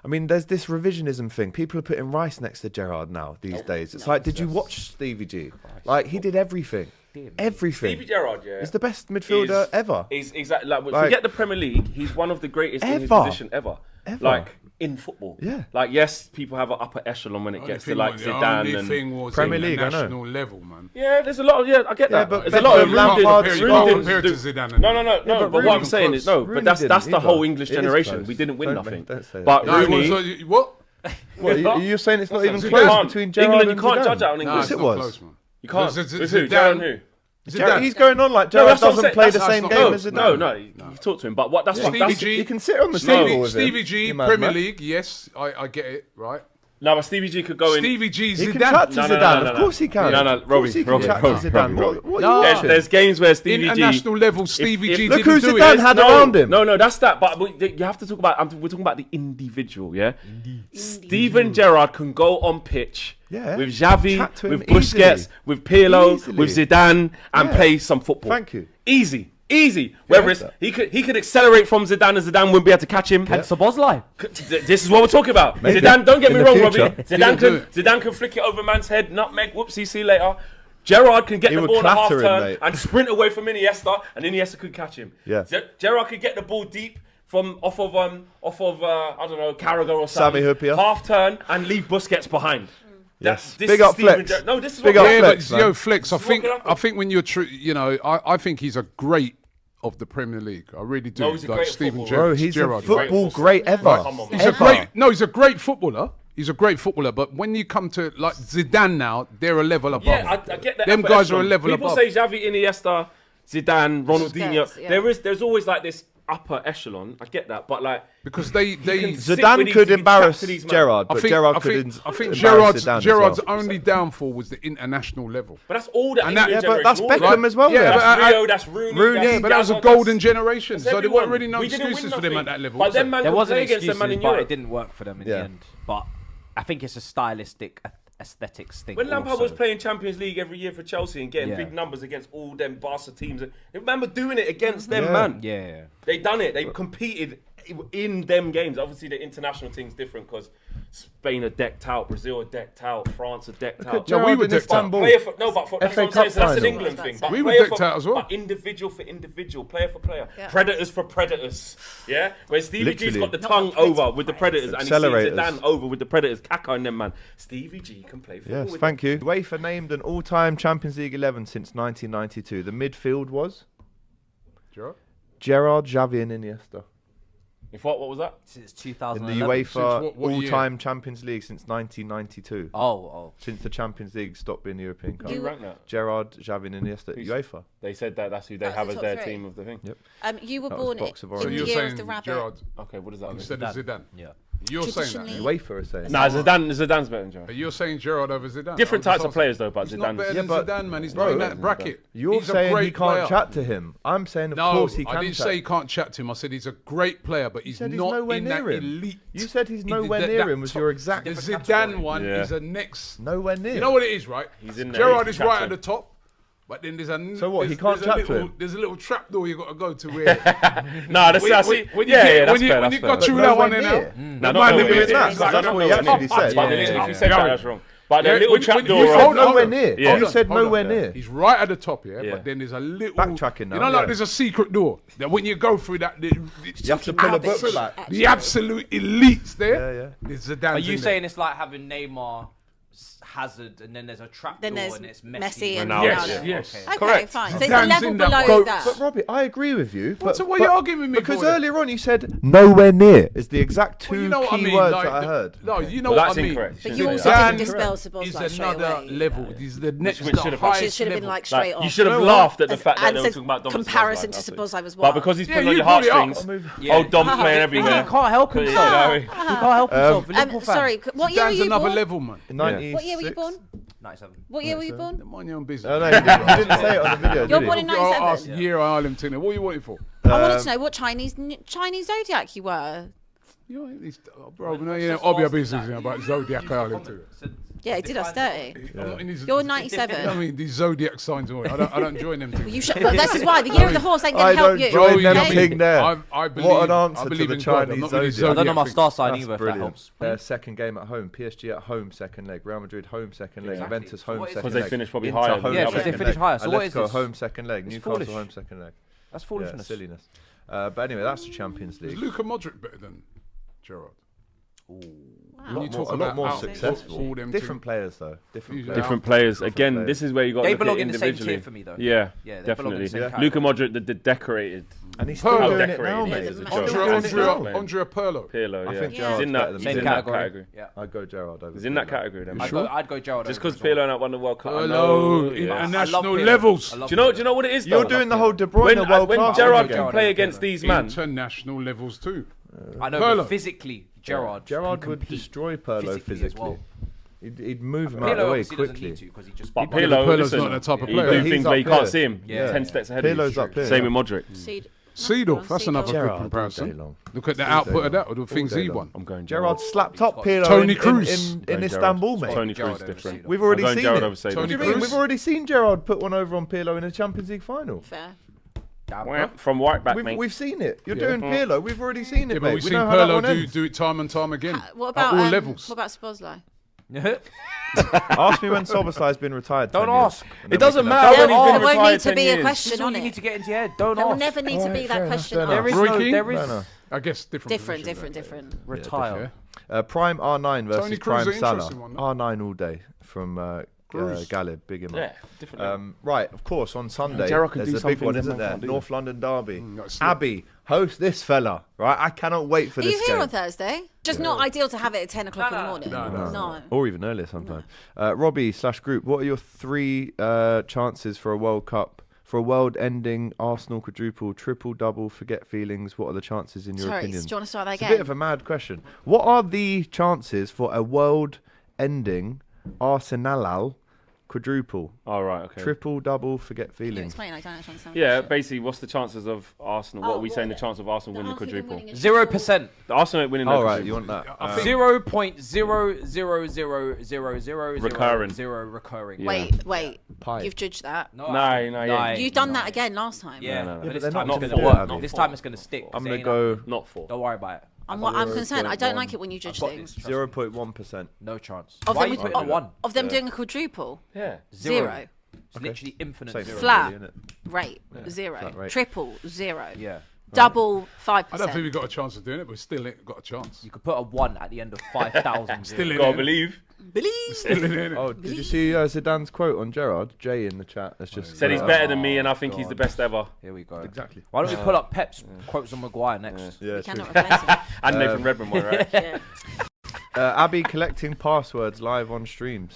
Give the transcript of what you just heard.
I mean, there's this revisionism thing. People are putting Rice next to Gerrard now these days. It's like, did you watch Stevie G? Like, he did everything. Everything. Stevie Gerrard, yeah. He's the best midfielder ever. He's exactly like forget the Premier League. He's one of the greatest in his position ever. Like in football. Yeah. Like yes, people have an upper echelon when it gets to like Zidane and Premier League, national level, man. Yeah, there's a lot of I get that. But there's a lot of compared to Zidane. No. But what I'm saying is but that's the whole English generation. We didn't win nothing. But Rooney, what? You're saying it's not even close between Gerrard and Zidane? You can't judge it on English. Yes, it was. You can't. Zidane who? He's going on like Gerrard doesn't play the same game as Zidane. No, you talk to him. But that's what Stevie G. You can sit on the table with him. Stevie G, Premier League, yes, I get it, right? No, but Stevie G could go in. Stevie G, Zidane. He can chat to Zidane. Of course he can. No, Robbie. Zidane. There's games where Stevie G. International level, Stevie G look didn't who do Zidane it. had around him. No, that's that. But you have to talk about. We're talking about the individual, yeah. Steven Gerrard can go on pitch with Xavi, with Busquets, with Pirlo, with Zidane, and play some football. Thank you. Easy. Whereas he could accelerate from Zidane and Zidane wouldn't be able to catch him. Can Szoboszlai? This is what we're talking about. Maybe. Zidane, don't get me wrong, Robbie. Zidane Zidane can flick it over man's head, nutmeg, whoopsie, see you later. Gerrard can get the ball in a half turn and sprint away from Iniesta, and Iniesta could catch him. Yeah. Gerrard could get the ball deep from off of I don't know, Carragher or something. Sami Hyypiä. Half turn and leave Busquets behind. Yes. Big up Flex. No, this is Big what up Flex, but Flex, I think when you're true, I think he's a great of the Premier League. I really do. No, he's a great Steven footballer. Bro, he's Gerrard, a football great ever. He's a great footballer. He's a great footballer, but when you come to like Zidane now, they're a level above. Yeah, I get that. Them guys are a level above. People say Xavi, Iniesta, Zidane, Ronaldinho. Busquets, There's always like this upper echelon. I get that, but like because they Zidane could embarrass Gerrard, but Gerrard couldn't. I think Gerrard's only downfall was the international level. But that's all that. Yeah, but that's Beckham as well. Yeah, that's Rio, that's Rooney. Yeah, but that was a golden generation, so there weren't really no excuses for them at that level. But then man There could wasn't play against them man excuses, in but Europe. it didn't work for them in the end. But I think it's a stylistic aesthetics thing. When Lampard also. was playing Champions League every year for Chelsea and getting big numbers against all them Barca teams, I remember doing it against them, man. Yeah. They done it. They competed in them games. Obviously, the international thing's different because Spain are decked out, Brazil are decked out, France are decked out. Yeah, we were decked out. That's what I'm saying. So that's an England thing. But we were decked out as well. But individual for individual, player for player, predators for predators. Yeah, where Stevie G's got the tongue over with the predators, and he sees Zidane over with the predators, Kaka and them, man. Stevie G can play football. Yes, thank you. UEFA named an all-time Champions League 11 since 1992. The midfield was Gerrard, Xavi, and Iniesta. If what was that? Since In 2011. the UEFA what all-time Champions League since 1992. Oh. Since the Champions League stopped being the European Cup. Who ranked that? Gerrard, Xavi, and Iniesta. UEFA. They said that's who they have as their team of the thing. Yep. You were That was born box of in orange. the you're year saying of the rabbit. Gerrard Okay, what does that mean? instead of Zidane? Yeah. You're saying that. Traditionally- UEFA are saying. Nah, Zidane's better than Gerrard. You're saying Gerrard over Zidane. Different types of players though, but He's not better Zidane's. than Zidane, man. He's not in that bracket. You're He's a saying great he can't player. chat to him. I'm saying, of No, course he can I didn't chat. say he can't chat to him. I said he's a great player, but he's said he's not nowhere in that near him. elite. You said he's He did nowhere that- near that him was top- your exact. The Zidane one Yeah. is a next. Nowhere near. You know what it is, right? He's in there, Gerrard he's is right chatting. at the top, but then there's a. So what, he there's- can't there's a chat to little- him? There's a little trap door you got to go to where. Nah, that's that's when you that's got But through that one, nowhere in near. No, Man, not look nowhere at near. that. That's what he actually said. But then if you said that, that's wrong. But the Yeah, little when- trap when door. you You Hold said on, nowhere hold on. near. Yeah. You said Hold on. nowhere near. He's right at the top, yeah, Yeah. but then there's a little Backtracking now, You know, like yeah. there's a secret door that when you go through that, You have to pull a book back. the absolute elites there. Yeah, yeah. There's Zidane. Are you saying it's like having Neymar, Hazard, and then there's a trap Then door there's and it's Messi and Ronaldo. Ronaldo. Yes. Okay, Correct. fine. So it's a Zidane's level in that below box. that. But Robbie, I agree with you. But, So what are you arguing with me Because for then? earlier on you said nowhere near is the exact two Well, you know what I key mean, words like that I the- heard. No, you know Well, what that's I mean. incorrect. But Zidane you also Zidane didn't dispel Szoboszlai is straight another away. level. He's the next should have- highest It should have been level. like straight Like, off. you should have You know laughed at the As- fact that and they were said talking about Dom comparison to Szoboszlai. Szoboszlai was But what? because he's Yeah, putting on you your brought it up. heartstrings, Yeah. oh, Dom's playing everywhere. He can't help himself. He can't help himself. Liverpool fan. Sorry, what year were Zidane's you another born? level, man. In What year were you 96? born? 97. What year were you born? Mind your own business. No, you didn't say it on the video, You're did you? born in I'll 97. ask Year Ireland Tina. What are you waiting for? I wanted to know what Chinese zodiac you were. You know, I'll be a business about Zodiac Island too. Yeah, he did us dirty. Yeah. You're 97. I mean, these Zodiac signs, I don't join them things. Well, this is why the year of the horse ain't going to help you. I don't join them Okay? thing there. I believe, What an answer I to believe the in God. Chinese I'm not really Zodiac. I don't know my thing. star sign That's either, if that brilliant. helps. Their second game at home. PSG at home, second leg. Real Madrid home, second leg. Exactly. Juventus home, What is- second leg. Because they finished probably Inter higher. home, Yeah, because they second finished leg. higher. So what is Atletico this? home, second leg. It's Newcastle foolish. home, second leg. That's Yeah, foolishness. silliness. But anyway, that's the Champions Is League. Luka Modric better than Gerrard? A lot more successful. All them Different two. players though. Different Yeah. players. Different players. Again, players. this is where you got They to look belong at in the same individually. tier for me, though. Yeah, Yeah, they belong in the definitely. same Yeah. category. Luka Modric, the decorated. And he's still Pirlo. doing it now, Decorated. mate. Yeah, As a the joke. Modric- Andrea Pirlo. Pirlo, I yeah. think Yeah. Gerrard's He's in better that, than he's in Pirlo. that category. Yeah. I'd go Gerrard over. He's in that Pirlo. category then. I'd go Gerrard. Just over because as well. Pirlo ain't won the World Cup. I Pirlo, know, yeah. international I love Pirlo. levels. I love Do you Pirlo. know what it is You're though? doing the whole De Bruyne world when class Gerrard thing can again. play against these man, International levels too. I know, Pirlo. but physically, Gerrard Gerrard would compete destroy Pirlo physically as well. He'd move him out of Pirlo the way obviously doesn't quickly. need to because he just. but Yeah, Pirlo, Pirlo's listen, not that type of he player. do He's things up where you here. can't see him. Yeah. 10 steps ahead of you. Pirlo's up here. Same with Modric. Seed. Seedorf, that's another Gerrard good all day comparison. long. Look at the All day output of that, long. or the things All day he long. won. I'm going Gerrard Gerrard. slapped up Pirlo Tony in Kroos. in Istanbul, mate. Tony Gerrard Kroos over different. Seedorf. We've already I'm going seen Gerrard it. over Seedorf. Tony What do you mean? Kroos. We've already seen Gerrard put one over on Pirlo in a Champions League final. Fair. From right back, mate. We've seen it. You're Yeah. doing Pirlo. We've already seen Yeah, it, but mate. we've We seen know how that one Pirlo ends. do it time and time again. What about at all levels. What about Szoboszlai? Ask me when Soboslai's been retired. Don't 10 years, ask. and It then we doesn't can matter have- when he's been There won't retired need to 10 be a years. This question is what on you it. need to get into your head. Don't There will ask. never need to Alright, be fair that enough, question fair on enough. it. Roy Keane? There is No, no. I guess different. Different. retire. different. Prime R9 versus Tony Kroos Prime is an Salah. interesting one, no? R9 all day from Kroos. Galib. Big him Yeah, up. different. Right, of course, on Sunday, Gerrard can there's do a big something one, that isn't man there? can't do. North London Derby. That's it. Abbey, host this fella, right? I cannot wait for Are this you here game. on Thursday? Just not ideal to have it at 10 o'clock in the morning. No. Or even earlier sometimes. Robbie/group, what are your 3 chances for a World Cup? For a world-ending Arsenal quadruple, triple-double, forget feelings, what are the chances in your Sorry, opinion? do you want to start that It's a again? bit of a mad question. What are the chances for a world-ending Arsenal quadruple? All right, okay. Triple-double, forget Can you feelings. explain? I don't actually understand. Yeah, basically, what's the chances of Arsenal? What Oh, are we saying the well, chance of Arsenal winning the Arsenal quadruple? winning a 0%. The Arsenal ain't winning All no right, you quadruple. want that? I think- 0.0000000 Recurring. recurring. Yeah. Wait. Pie. You've judged that. No, yeah. You've done that again last time. Yeah, No, no, no. but Yeah, this but they're time not it's gonna gonna do work. that, This Abby. time it's gonna stick. I'm It going to ain't go Not 4. Don't worry about it. I'm concerned. I don't like it when you I've judge got things. this, trust me. 0.1%. No chance. Of Why are them, you putting a 1? of them doing a quadruple. Yeah. Zero. It's literally infinite Same zero. Flat. really, innit? Rate. Zero. flat rate. Triple. Zero. Yeah. Double. 5%. I don't think we've got a chance of doing it, but we still ain't got a chance. You could put a 1 at the end of 5,000. Still in Gotta it. believe. Still in it. Oh, did you see Zidane's quote on Gerrard? Jay in the chat. That's just Said he's better than me, and I think he's the best ever. Here we go. Exactly. Why don't we pull up Pep's quotes on Maguire next? Yeah, We true. cannot replace him. And Nathan Redmond one, right? Yeah. Abby collecting passwords live on streams.